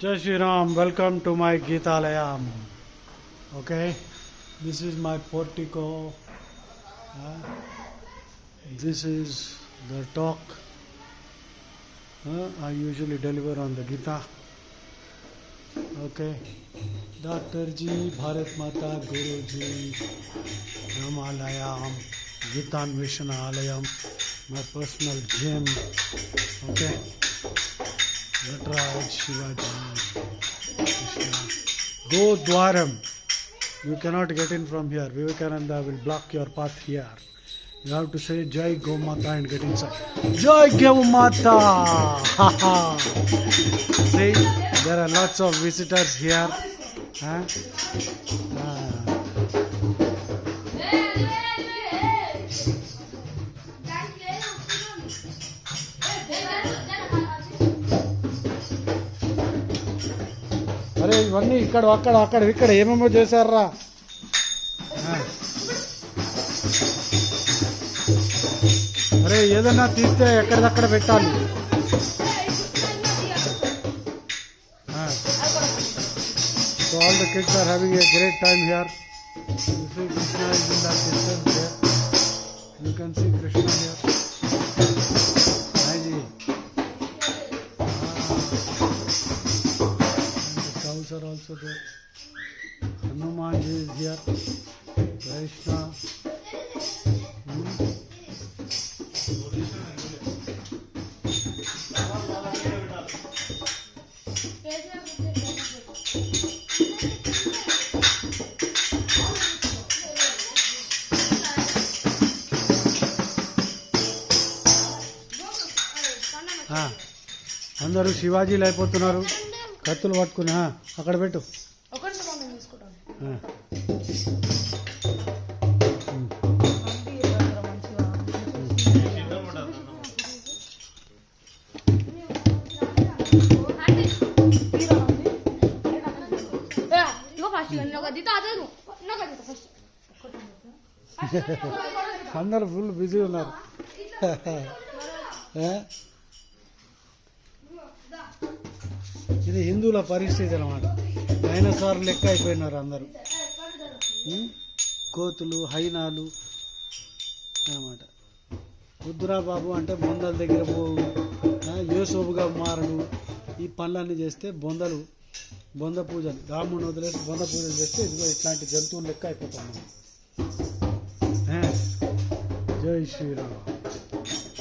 Jai Shri Ram, welcome to my Geetalayam. Okay, this is my portico. This is the talk I usually deliver on the Gita. Okay, Dr. Ji, Bharat Mata, Guru Ji, Ramalayam, Gitanveshana Alayam, my personal gym. Okay. Nataraj, Shivaji, Krishna. Go Dwaram. You cannot get in from here. Vivekananda will block your path here. You have to say Jai Go Mata and get inside. Jai Go Mata! See, there are lots of visitors here. Huh? అరే ఇవన్నీ ఇక్కడ అక్కడ అక్కడ ఇక్కడ ఏమేమో చేశారా. అరే ఏదన్నా తీస్తే ఎక్కడిదక్కడ పెట్టాలి. So all the kids are having a great time here. You see Krishna is in that distance there. You can see Krishna here. Haji. Cows are also there. Hanuman ji is here. Krishna. అందరూ శివాజీలు అయిపోతున్నారు. కత్తులు పట్టుకుని అక్కడ పెట్టు. అందరూ full busy ఉన్నారు. ఇది హిందువుల పరిస్థితి అన్నమాట. డైనోసార్ లెక్క అయిపోయినారు అందరూ. కోతులు, హైనాలు అన్నమాట. రుద్రాబాబు అంటే బొందల దగ్గర పోవు, యోసోబుగా మారడు. ఈ పనులన్నీ చేస్తే బొంద పూజలు, రాముని వదిలేసి బొంద పూజలు చేస్తే ఇదిగో ఇట్లాంటి జంతువులు లెక్క అయిపోతాం. జై శ్రీరామ్.